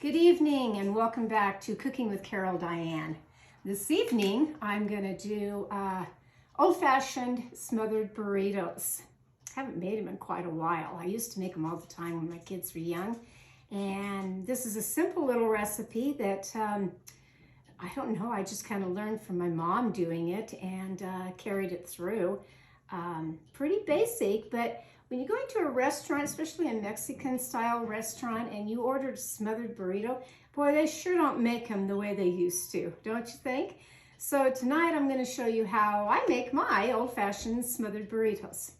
Good evening and welcome back to Cooking with Carol Diane. This evening I'm going to do old-fashioned smothered burritos. I haven't made them in quite a while. I used to make them all the time when my kids were young. And this is a simple little recipe that, I don't know, I just kind of learned from my mom doing it and carried it through. Pretty basic, but when you go into a restaurant, especially a Mexican style restaurant, and you ordered a smothered burrito, boy, they sure don't make them the way they used to, don't you think? So tonight I'm going to show you how I make my old-fashioned smothered burritos.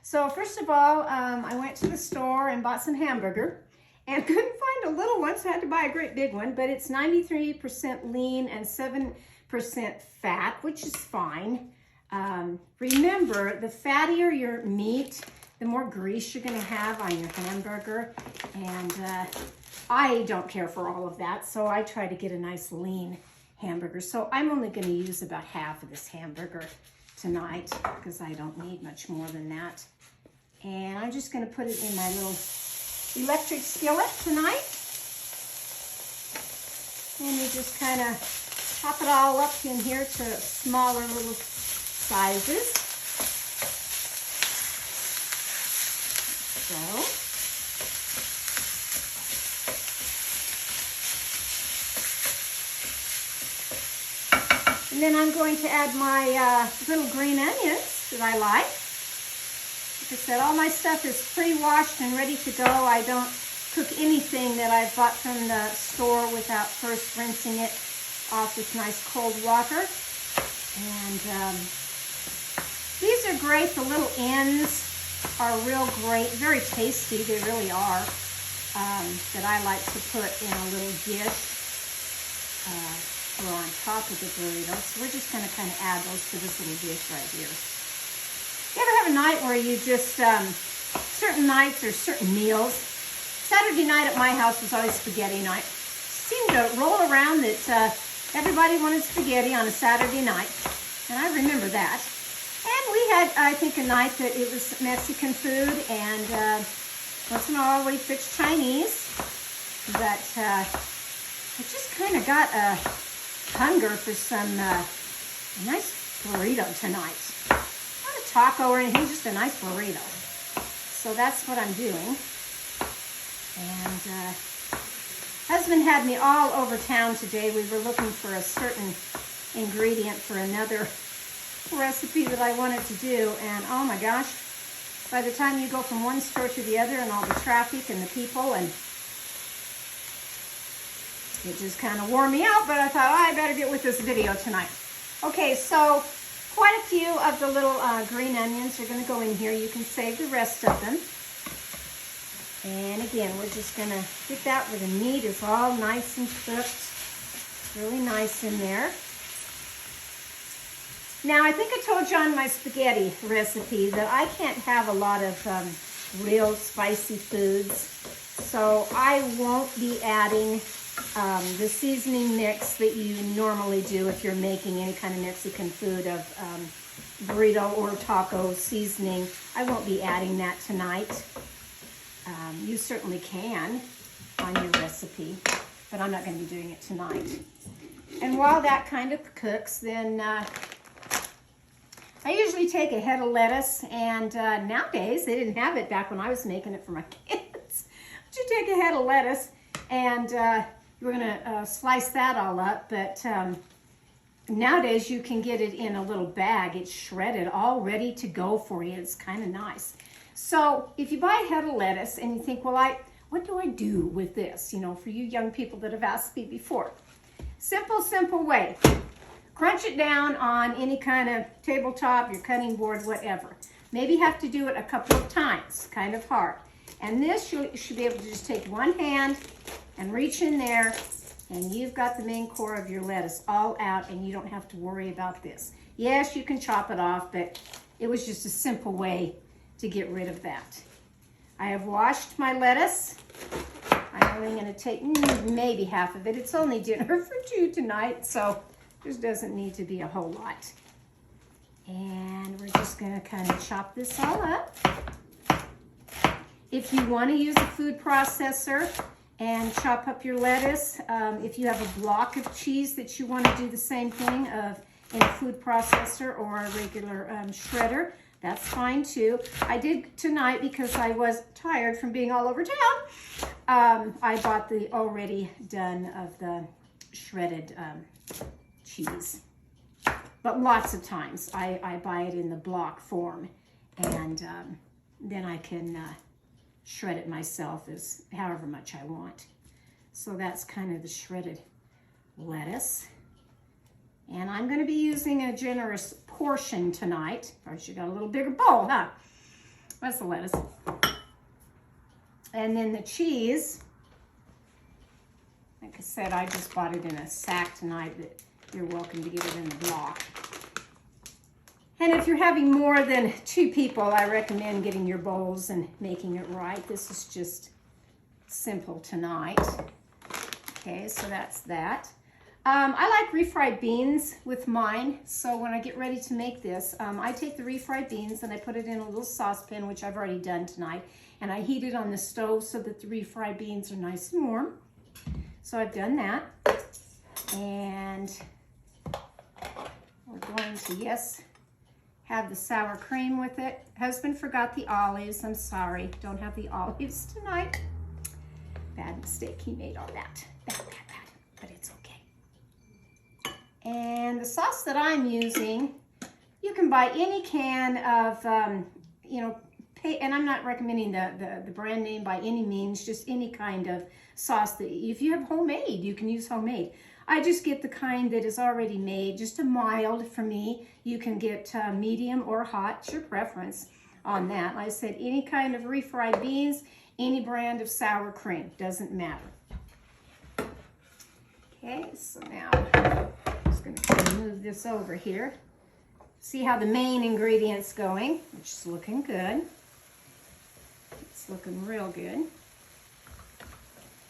So first of all, I went to the store and bought some hamburger and couldn't find a little one, so I had to buy a great big one, but it's 93% lean and 7% fat, which is fine. Remember, the fattier your meat, the more grease you're going to have on your hamburger, and I don't care for all of that, so I try to get a nice lean hamburger. So I'm only going to use about half of this hamburger tonight because I don't need much more than that. And I'm just going to put it in my little electric skillet tonight. And you just kind of chop it all up in here to smaller little sizes. So, and then I'm going to add my little green onions that I like. Like I said, all my stuff is pre-washed and ready to go. I don't cook anything that I've bought from the store without first rinsing it off with nice cold water. And these are great. The little ends are real great, very tasty, they really are, that I like to put in a little dish or on top of the burrito. So we're just going to kind of add those to this little dish right here. You ever have a night where you just, certain nights or certain meals, Saturday night at my house was always spaghetti night. It seemed to roll around that everybody wanted spaghetti on a Saturday night, and I remember that. And we had, I think, a night that it was Mexican food, and once in a while we fixed Chinese. But I just kind of got a hunger for some nice burrito tonight. Not a taco or anything, just a nice burrito. So that's what I'm doing. And husband had me all over town today. We were looking for a certain ingredient for another recipe that I wanted to do, and oh my gosh, by the time you go from one store to the other and all the traffic and the people, and it just kind of wore me out, but I thought, oh, I better get with this video tonight. Okay, so quite a few of the little green onions are going to go in here. You can save the rest of them. And again, we're just going to get that where the meat is all nice and cooked. Really nice in there. Now, I think I told you on my spaghetti recipe that I can't have a lot of real spicy foods, so I won't be adding the seasoning mix that you normally do if you're making any kind of Mexican food of burrito or taco seasoning. I won't be adding that tonight. You certainly can on your recipe, but I'm not going to be doing it tonight. And while that kind of cooks, then I usually take a head of lettuce, and nowadays, they didn't have it back when I was making it for my kids. But you take a head of lettuce, and you're going to slice that all up, but nowadays you can get it in a little bag. It's shredded, all ready to go for you. It's kind of nice. So if you buy a head of lettuce and you think, well, what do I do with this? You know, for you young people that have asked me before. Simple way. Crunch it down on any kind of tabletop, your cutting board, whatever. Maybe you have to do it a couple of times, kind of hard. And this, you should be able to just take one hand and reach in there, and you've got the main core of your lettuce all out, and you don't have to worry about this. Yes, you can chop it off, but it was just a simple way to get rid of that. I have washed my lettuce. I'm only going to take maybe half of it. It's only dinner for two tonight, so just doesn't need to be a whole lot. And we're just going to kind of chop this all up. If you want to use a food processor, and chop up your lettuce. If you have a block of cheese that you want to do the same thing in a food processor or a regular shredder, that's fine too. I did tonight because I was tired from being all over town. I bought the already done of the shredded cheese. But lots of times I buy it in the block form, and then I can shred it myself as however much I want. So that's kind of the shredded lettuce. And I'm going to be using a generous portion tonight. First, you got a little bigger bowl, huh? That's the lettuce. And then the cheese, like I said, I just bought it in a sack tonight, but you're welcome to get it in the block. And if you're having more than 2 people, I recommend getting your bowls and making it right. This is just simple tonight. Okay, so that's that. I like refried beans with mine, so when I get ready to make this, I take the refried beans and I put it in a little saucepan, which I've already done tonight, and I heat it on the stove so that the refried beans are nice and warm. So I've done that, and we're going to, yes, have the sour cream with it. Husband forgot the olives. I'm sorry, don't have the olives tonight. Bad mistake, he made all that. Bad, but it's okay. And the sauce that I'm using, you can buy any can of, and I'm not recommending the brand name by any means, just any kind of sauce that, if you have homemade, you can use homemade. I just get the kind that is already made, just a mild for me. You can get medium or hot, it's your preference on that. Like I said, any kind of refried beans, any brand of sour cream, doesn't matter. Okay, so now I'm just gonna move this over here. See how the main ingredient's going, which is looking good. It's looking real good.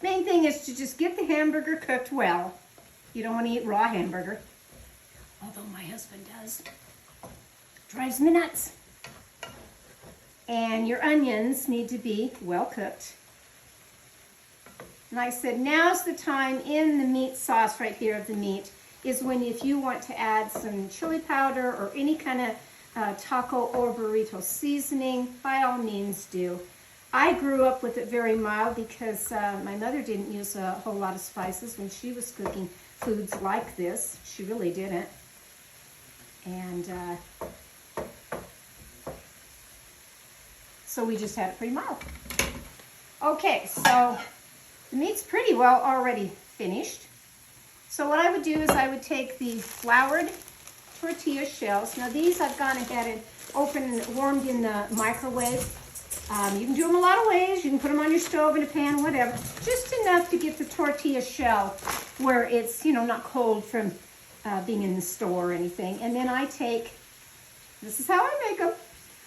Main thing is to just get the hamburger cooked well. You don't want to eat raw hamburger, although my husband does. Drives me nuts. And your onions need to be well cooked. And I said, now's the time in the meat sauce right here of the meat is when, if you want to add some chili powder or any kind of taco or burrito seasoning, by all means do. I grew up with it very mild because my mother didn't use a whole lot of spices when she was cooking foods like this. She really didn't. And so we just had it pretty mild. Okay, so the meat's pretty well already finished. So what I would do is I would take the floured tortilla shells. Now these I've gone ahead and opened and warmed in the microwave. You can do them a lot of ways. You can put them on your stove in a pan, whatever. Just enough to get the tortilla shell where it's, not cold from being in the store or anything. And then I take, this is how I make them.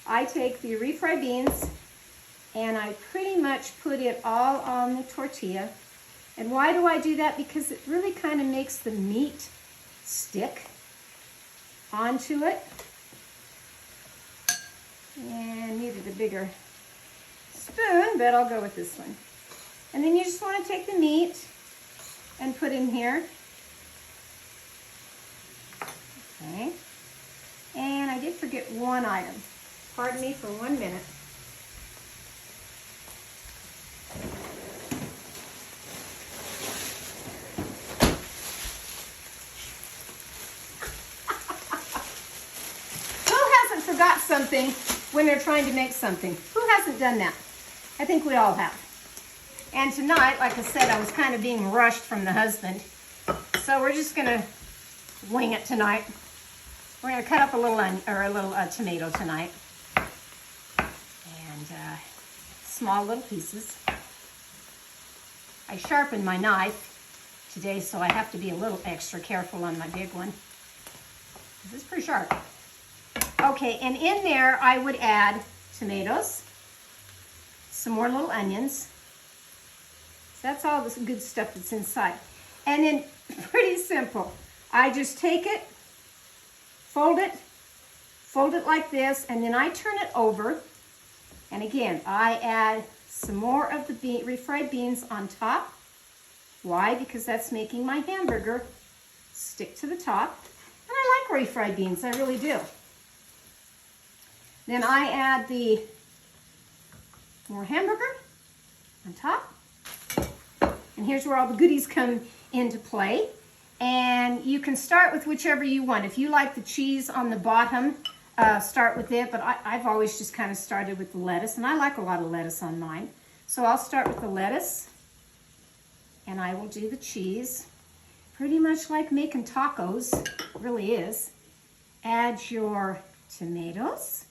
I take the refried beans and I pretty much put it all on the tortilla. And why do I do that? Because it really kind of makes the meat stick onto it. And needed a bigger spoon, but I'll go with this one. And then you just want to take the meat and put in here. Okay. And I did forget one item. Pardon me for 1 minute. Who hasn't forgot something when they're trying to make something? Who hasn't done that? I think we all have. And tonight, like I said, I was kind of being rushed from the husband. So we're just gonna wing it tonight. We're gonna cut up a little tomato tonight. And small little pieces. I sharpened my knife today, so I have to be a little extra careful on my big one. This is pretty sharp. Okay, and in there I would add tomatoes, some more little onions. So that's all this good stuff that's inside. And then, pretty simple, I just take it, fold it like this, and then I turn it over. And again, I add some more of the refried beans on top. Why? Because that's making my hamburger stick to the top. And I like refried beans, I really do. Then I add the more hamburger on top. And here's where all the goodies come into play. And you can start with whichever you want. If you like the cheese on the bottom, start with it. But I've always just kind of started with the lettuce. And I like a lot of lettuce on mine. So I'll start with the lettuce. And I will do the cheese. Pretty much like making tacos. It really is. Add your tomatoes.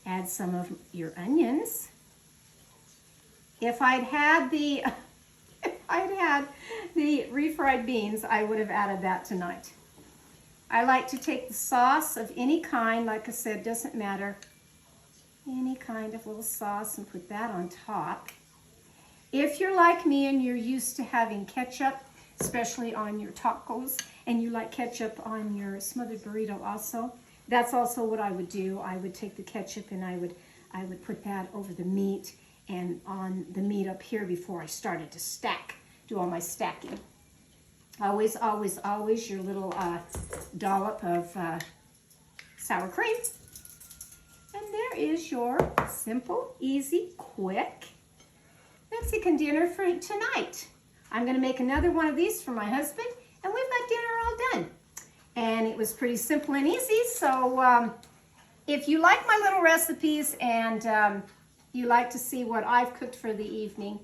Add some of your onions. If I'd had the refried beans, I would have added that tonight. I like to take the sauce of any kind, like I said, doesn't matter. Any kind of little sauce and put that on top. If you're like me and you're used to having ketchup, especially on your tacos, and you like ketchup on your smothered burrito also, that's also what I would do. I would take the ketchup and I would put that over the meat and on the meat up here before I started to do all my stacking. Always, always, always your little dollop of sour cream. And there is your simple, easy, quick Mexican dinner for tonight. I'm going to make another one of these for my husband, and we've got dinner all done. And it was pretty simple and easy, so if you like my little recipes and you like to see what I've cooked for the evening,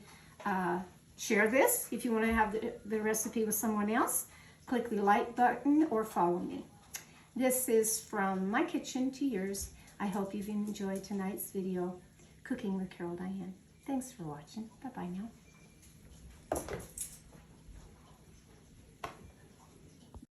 share this. If you want to have the recipe with someone else, click the like button or follow me. This is from my kitchen to yours. I hope you've enjoyed tonight's video, Cooking with Carol Diane. Thanks for watching. Bye-bye now.